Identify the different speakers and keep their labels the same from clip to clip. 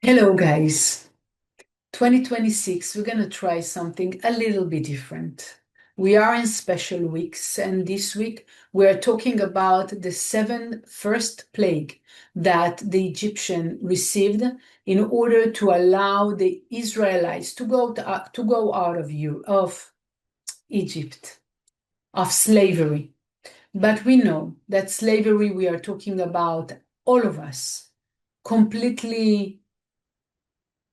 Speaker 1: Hello, guys. 2026, we're going to try something a little bit different. We are in special weeks, and this week we are talking about the first plague that the Egyptian received in order to allow the Israelites to go out of Egypt, of slavery. But we know that slavery, we are talking about all of us, completely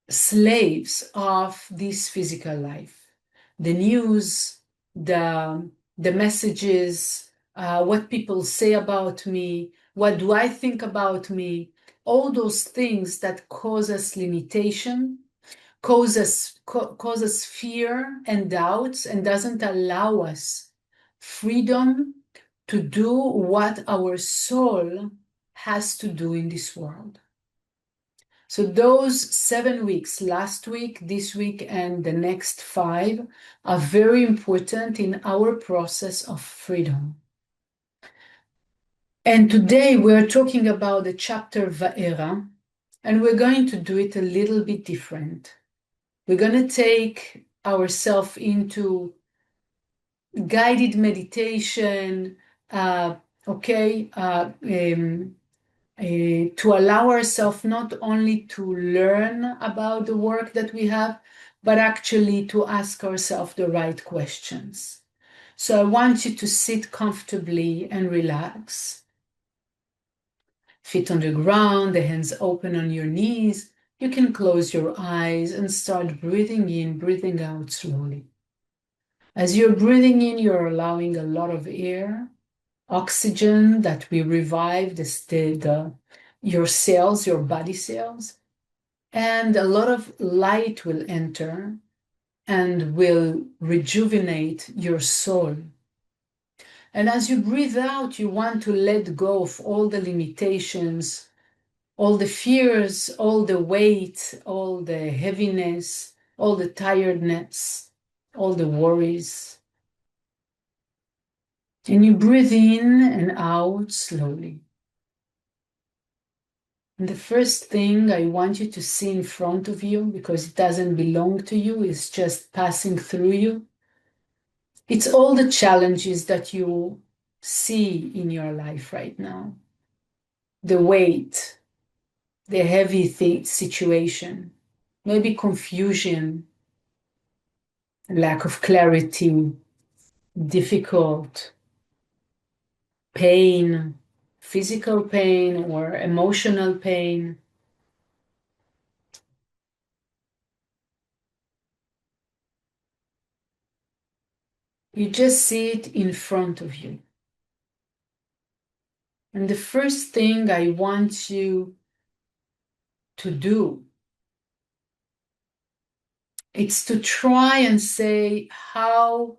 Speaker 1: slaves of this physical life. The news, the messages, what people say about me, what do I think about me, all those things that cause us limitation, cause us fear and doubts, and doesn't allow us freedom to do what our soul has to do in this world. So those 7 weeks, last week, this week, and the next 5, are very important in our process of freedom. And today we're talking about the chapter Va'era, and we're going to do it a little bit different. We're going to take ourselves into guided meditation, okay, to allow ourselves not only to learn about the work that we have, but actually to ask ourselves the right questions. So I want you to sit comfortably and relax. Feet on the ground, the hands open on your knees. You can close your eyes and start breathing in, breathing out slowly. As you're breathing in, you're allowing a lot of air, oxygen that will revive your cells, your body cells, and a lot of light will enter and will rejuvenate your soul. And as you breathe out, you want to let go of all the limitations, all the fears, all the weight, all the heaviness, all the tiredness, all the worries. And you breathe in and out slowly. And the first thing I want you to see in front of you, because it doesn't belong to you, it's just passing through you. It's all the challenges that you see in your life right now. The weight, the heavy situation, maybe confusion, lack of clarity, difficult, pain, physical pain or emotional pain. You just see it in front of you. And the first thing I want you to do is to try and say how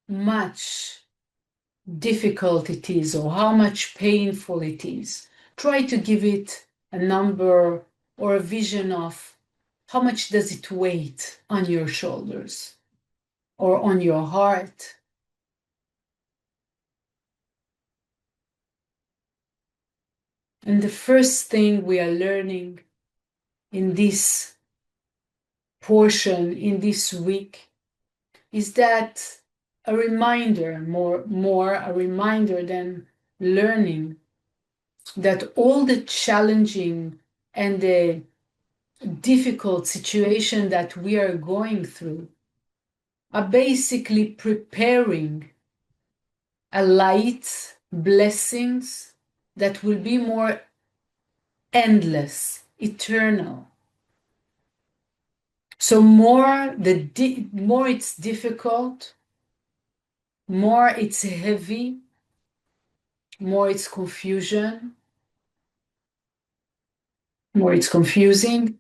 Speaker 1: much difficult it is or how much painful it is. Try to give it a number or a vision of how much does it weigh on your shoulders or on your heart. And the first thing we are learning in this portion, in this week, is that a reminder, more a reminder than learning, that all the challenging and the difficult situation that we are going through are basically preparing a light, blessings that will be more endless, eternal. So more it's difficult, more it's heavy, more it's confusion, more it's confusing.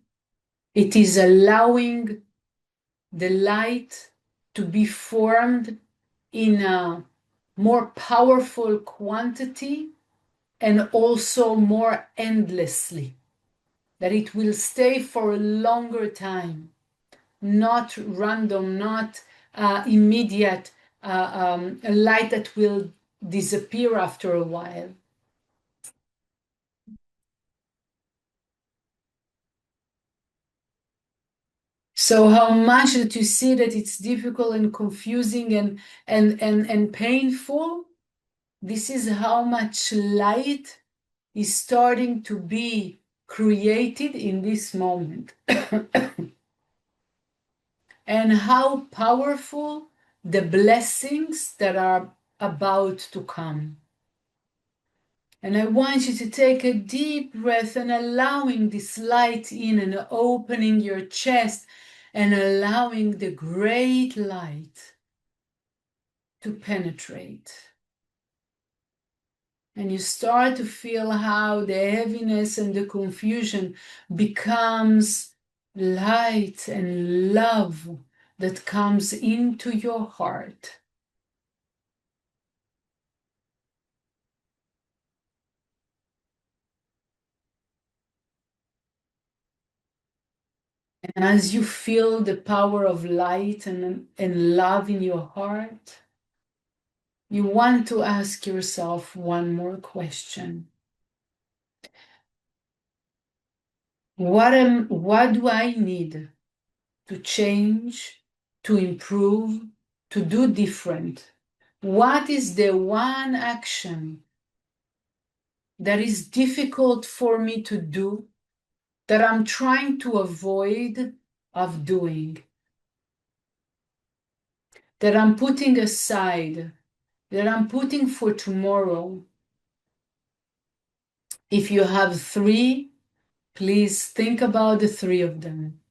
Speaker 1: It is allowing the light to be formed in a more powerful quantity and also more endlessly, that it will stay for a longer time, not random, not immediate, a light that will disappear after a while. So how much that you see that it's difficult and confusing and painful, this is how much light is starting to be created in this moment. And how powerful the blessings that are about to come. And I want you to take a deep breath and allowing this light in and opening your chest and allowing the great light to penetrate. And you start to feel how the heaviness and the confusion becomes light and love that comes into your heart. And as you feel the power of light and love in your heart, you want to ask yourself one more question. What do I need to change, to improve, to do different? What is the one action that is difficult for me to do, that I'm trying to avoid of doing, that I'm putting aside, that I'm putting for tomorrow? If you have 3, please think about the 3 of them.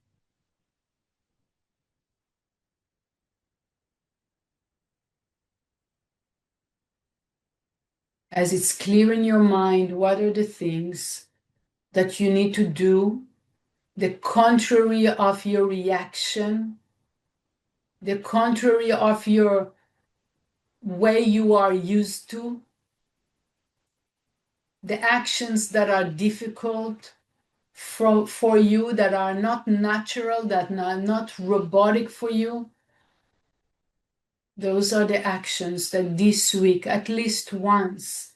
Speaker 1: As it's clear in your mind, what are the things that you need to do, the contrary of your reaction, the contrary of your way you are used to, the actions that are difficult for you, that are not natural, that are not robotic for you. Those are the actions that this week, at least once,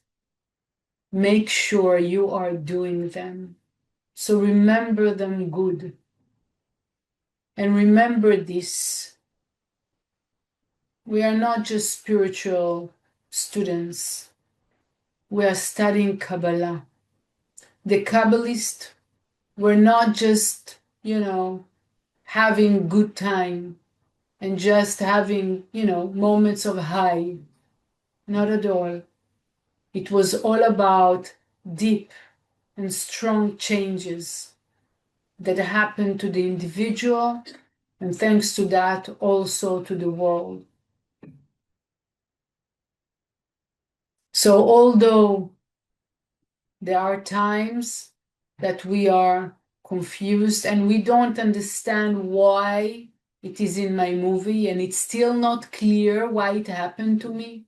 Speaker 1: make sure you are doing them. So remember them good. And remember this: we are not just spiritual students. We are studying Kabbalah. The Kabbalists were not just, having good time and just having, moments of high. Not at all. It was all about deep and strong changes that happened to the individual, and thanks to that, also to the world. So although there are times that we are confused and we don't understand why it is in my movie and it's still not clear why it happened to me,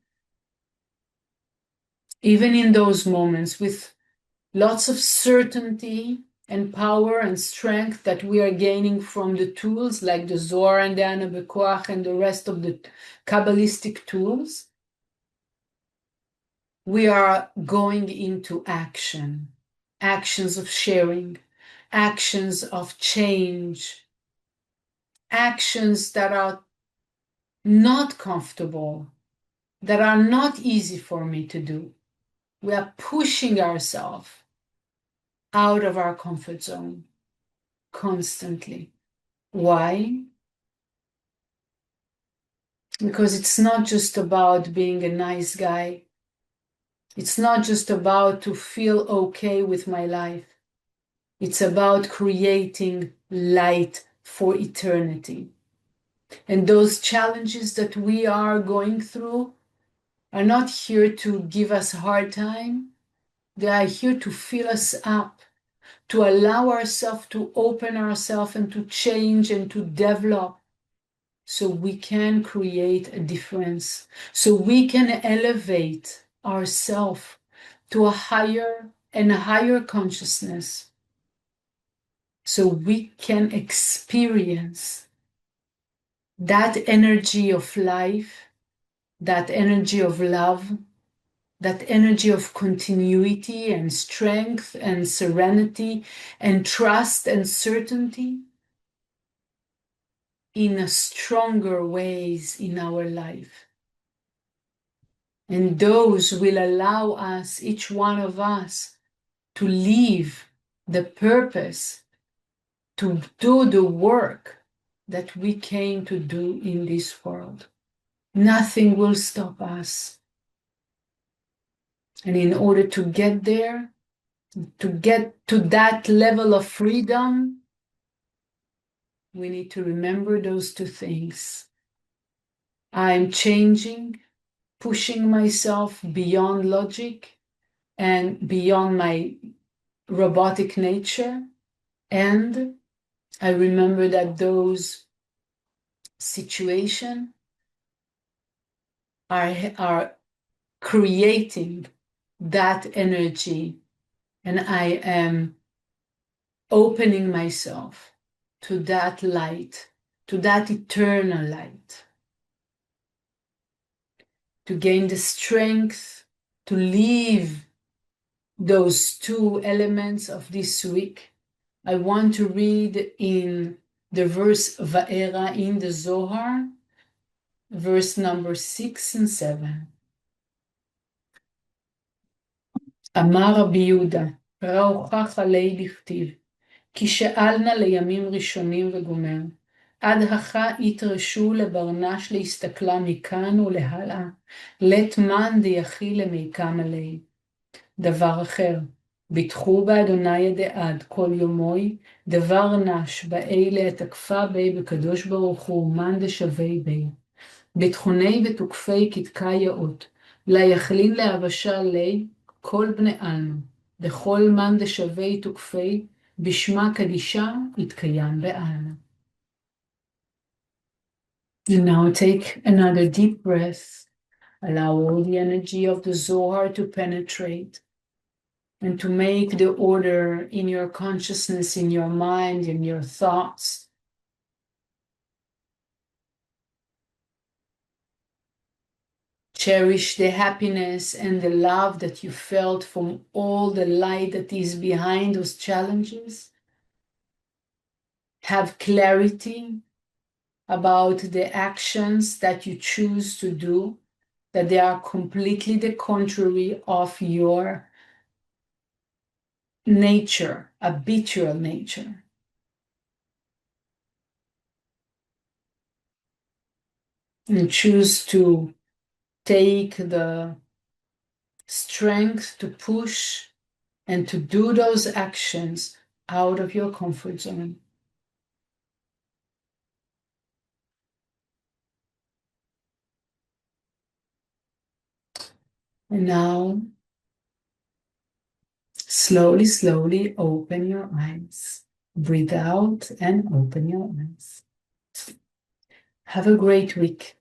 Speaker 1: even in those moments with lots of certainty and power and strength that we are gaining from the tools like the Zohar and the Bekoach and the rest of the Kabbalistic tools, we are going into action, actions of sharing, actions of change, actions that are not comfortable, that are not easy for me to do. We are pushing ourselves out of our comfort zone constantly. Why? Because it's not just about being a nice guy. It's not just about to feel okay with my life. It's about creating light for eternity. And those challenges that we are going through are not here to give us a hard time. They are here to fill us up, to allow ourselves to open ourselves and to change and to develop, so we can create a difference, so we can elevate ourselves to a higher and higher consciousness, so we can experience that energy of life, that energy of love, that energy of continuity and strength and serenity and trust and certainty in a stronger ways in our life. And those will allow us, each one of us, to live the purpose, to do the work that we came to do in this world. Nothing will stop us. And in order to get there, to get to that level of freedom, we need to remember those two things. I'm changing, pushing myself beyond logic and beyond my robotic nature. And I remember that those situations are creating that energy, and I am opening myself to that light, to that eternal light, to gain the strength to leave those two elements of this week. I want to read in the verse Va'era in the Zohar, verse number 6 and 7. אמר רבי יהודה, ראה הוכח עלי בכתיב, כי שאלנה לימים ראשונים וגומר, עד הכא יתרשו לברנש להסתכלה מכאן ולהלאה, לית מן דיחי למיקם עלי. דבר אחר, ביטחו באדוני דעד כל יומוי, דבר נש באלה התקפה בי בקדוש ברוך הוא, מן דשווה בי. ביטחוני ותוקפי כתקה יאות, לה יכלין להבשה לי כל בני עלמא, דכל מן דשווה תוקפי, בשמה קדישה יתקיים בעלמא. And now take another deep breath. Allow all the energy of the Zohar to penetrate and to make the order in your consciousness, in your mind, in your thoughts. Cherish the happiness and the love that you felt from all the light that is behind those challenges. Have clarity about the actions that you choose to do, that they are completely the contrary of your nature, habitual nature. And choose to take the strength to push and to do those actions out of your comfort zone. And now, slowly, slowly open your eyes. Breathe out and open your eyes. Have a great week.